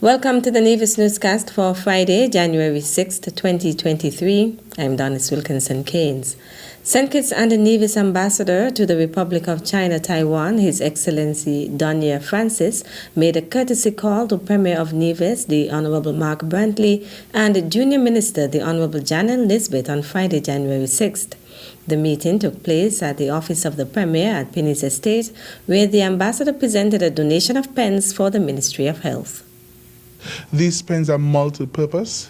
Welcome to the Nevis Newscast for Friday, January 6th, 2023. I'm Donis Wilkinson Keynes. St. Kitts and Nevis Ambassador to the Republic of China, Taiwan, His Excellency Donier Francis, made a courtesy call to Premier of Nevis, the Honorable Mark Brantley, and Junior Minister, the Honorable Janelle Nisbet, on Friday, January 6th. The meeting took place at the office of the Premier at Penny's Estate, where the ambassador presented a donation of pens for the Ministry of Health. These pens are multi-purpose.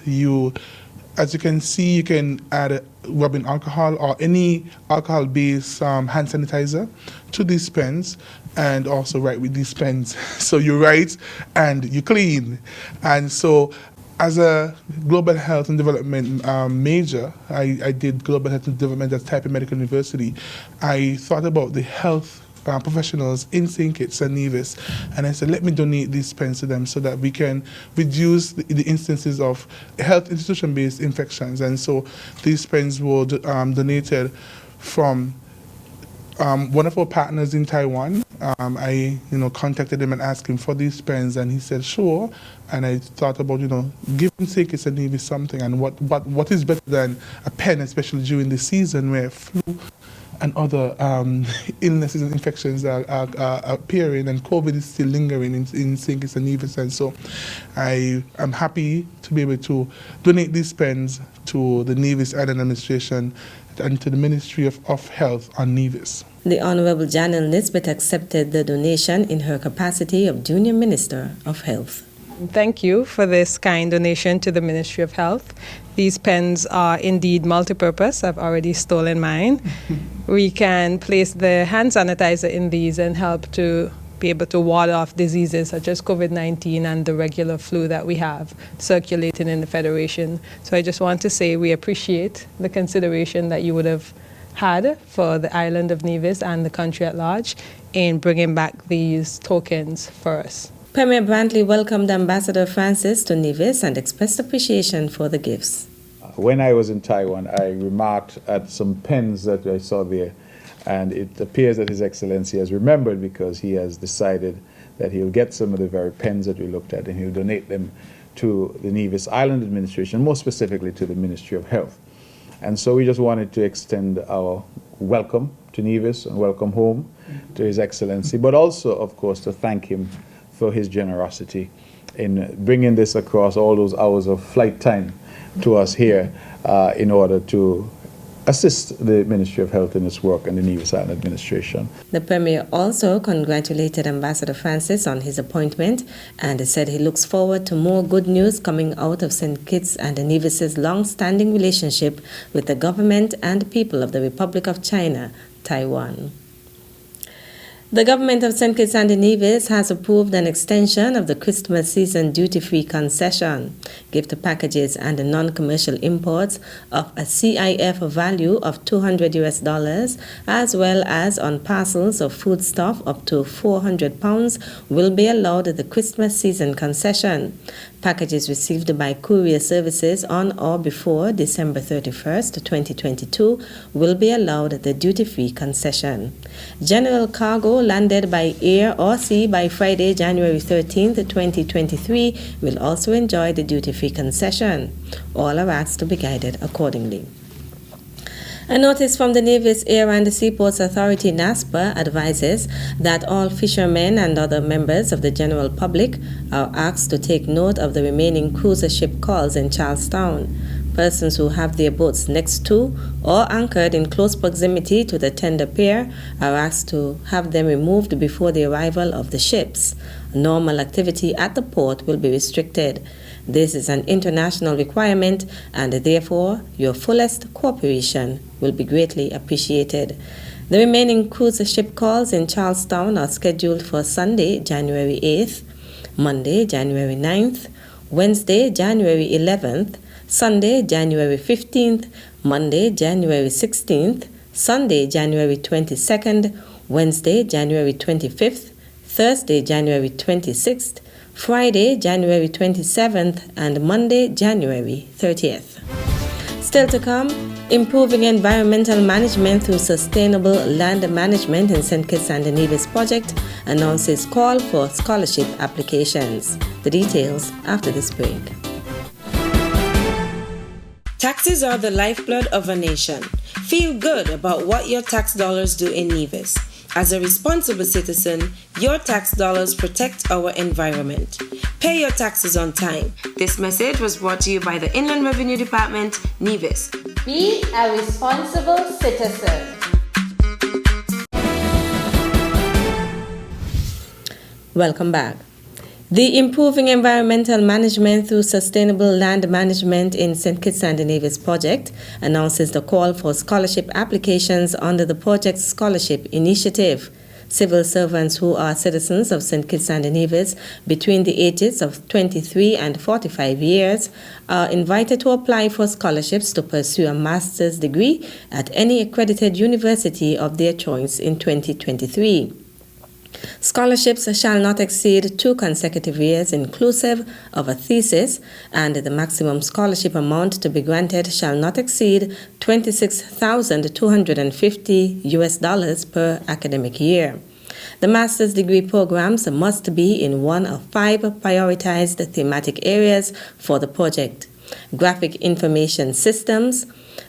As you can see, you can add rubbing alcohol or any alcohol-based hand sanitizer to these pens, and also write with these pens. So you write and you clean. And so as a global health and development major, I did global health and development at Taipei Medical University. I thought about the health professionals in St. Kitts and Nevis, and I said, let me donate these pens to them so that we can reduce the instances of health institution-based infections. And so these pens were donated from one of our partners in Taiwan. I contacted him and asked him for these pens, and he said sure. And I thought about giving St. Kitts and Nevis something, and what is better than a pen, especially during the season where flu and other illnesses and infections are appearing, and COVID is still lingering in St. Kitts and Nevis. And so I am happy to be able to donate these pens to the Nevis Island Administration and to the Ministry of Health on Nevis. The Honorable Janelle Nisbet accepted the donation in her capacity of Junior Minister of Health. Thank you for this kind donation to the Ministry of Health. These pens are indeed multi-purpose. I've already stolen mine. We can place the hand sanitizer in these and help to be able to ward off diseases such as COVID-19 and the regular flu that we have circulating in the Federation. So I just want to say we appreciate the consideration that you would have had for the island of Nevis and the country at large in bringing back these tokens for us. Premier Brantley welcomed Ambassador Francis to Nevis and expressed appreciation for the gifts. When I was in Taiwan, I remarked at some pens that I saw there, and it appears that His Excellency has remembered, because he has decided that he'll get some of the very pens that we looked at and he'll donate them to the Nevis Island Administration, more specifically to the Ministry of Health. And so we just wanted to extend our welcome to Nevis and welcome home to His Excellency, but also, of course, to thank him for his generosity in bringing this across all those hours of flight time to us here in order to assist the Ministry of Health in its work and the Nevis Island Administration. The Premier also congratulated Ambassador Francis on his appointment and said he looks forward to more good news coming out of St. Kitts and Nevis's long-standing relationship with the government and people of the Republic of China, Taiwan. The government of St. Kitts and Nevis has approved an extension of the Christmas season duty-free concession, gift packages and non-commercial imports of a CIF value of $200, as well as on parcels of foodstuff up to £400 will be allowed the Christmas season concession. Packages received by courier services on or before December 31st, 2022 will be allowed the duty-free concession. General cargo landed by air or sea by Friday, January 13th, 2023 will also enjoy the duty-free concession. All are asked to be guided accordingly. A notice from the Nevis Air and Seaports Authority, NASPA, advises that all fishermen and other members of the general public are asked to take note of the remaining cruiser ship calls in Charlestown. Persons who have their boats next to or anchored in close proximity to the tender pier are asked to have them removed before the arrival of the ships. Normal activity at the port will be restricted. This is an international requirement, and therefore your fullest cooperation will be greatly appreciated. The remaining cruiser ship calls in Charlestown are scheduled for Sunday, January 8th, Monday, January 9th, Wednesday, January 11th, Sunday, January 15th, Monday, January 16th, Sunday, January 22nd, Wednesday, January 25th, Thursday, January 26th, Friday, January 27th, and Monday, January 30th. Still to come, improving environmental management through sustainable land management in St. Kitts and Nevis project announces call for scholarship applications. The details after this break. Taxes are the lifeblood of a nation. Feel good about what your tax dollars do in Nevis. As a responsible citizen, your tax dollars protect our environment. Pay your taxes on time. This message was brought to you by the Inland Revenue Department, Nevis. Be a responsible citizen. Welcome back. The Improving Environmental Management through Sustainable Land Management in St. Kitts and Nevis project announces the call for scholarship applications under the project's scholarship initiative. Civil servants who are citizens of St. Kitts and Nevis between the ages of 23 and 45 years are invited to apply for scholarships to pursue a master's degree at any accredited university of their choice in 2023. Scholarships shall not exceed 2 consecutive years inclusive of a thesis, and the maximum scholarship amount to be granted shall not exceed $26,250 per academic year. The master's degree programs must be in one of 5 prioritized thematic areas for the project: graphic information systems,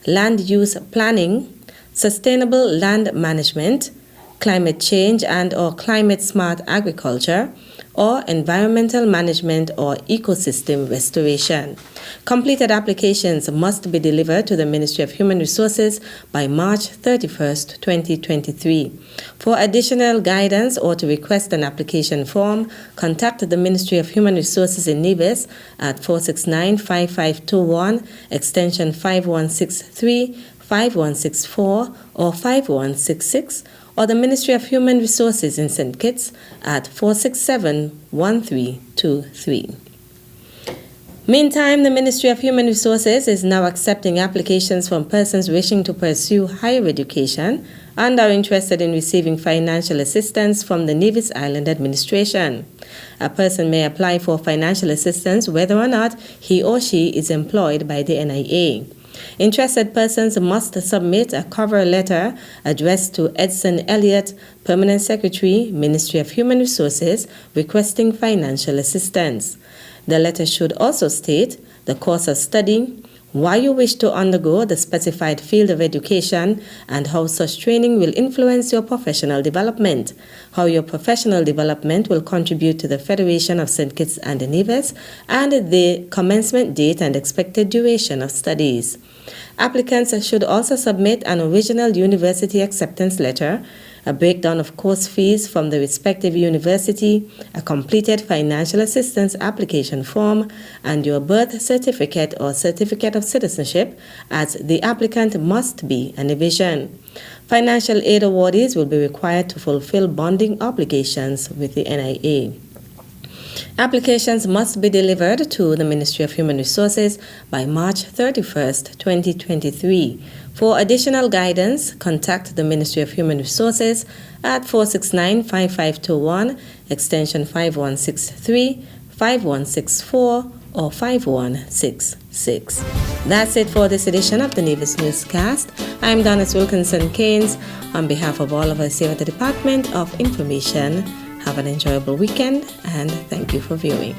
land use planning, sustainable land management, climate change and or climate smart agriculture, or environmental management or ecosystem restoration. Completed applications must be delivered to the Ministry of Human Resources by March 31st, 2023. For additional guidance or to request an application form, contact the Ministry of Human Resources in Nevis at 469-5521, extension 5163, 5164, or 5166, or the Ministry of Human Resources in St. Kitts at 467-1323. Meantime, the Ministry of Human Resources is now accepting applications from persons wishing to pursue higher education and are interested in receiving financial assistance from the Nevis Island Administration. A person may apply for financial assistance whether or not he or she is employed by the NIA. Interested persons must submit a cover letter addressed to Edson Elliott, Permanent Secretary, Ministry of Human Resources, requesting financial assistance. The letter should also state the course of study, why you wish to undergo the specified field of education, and how such training will influence your professional development, how your professional development will contribute to the Federation of St. Kitts and Nevis, and the commencement date and expected duration of studies. Applicants should also submit an original university acceptance letter, a breakdown of course fees from the respective university, a completed financial assistance application form, and your birth certificate or certificate of citizenship, as the applicant must be a Nevisian. Financial aid awardees will be required to fulfill bonding obligations with the NIA. Applications must be delivered to the Ministry of Human Resources by March 31st, 2023. For additional guidance, contact the Ministry of Human Resources at 469-5521, extension 5163, 5164, or 5166. That's it for this edition of the Nevis Newscast. I'm Donis Wilkinson Keynes. On behalf of all of us here at the Department of Information, have an enjoyable weekend and thank you for viewing.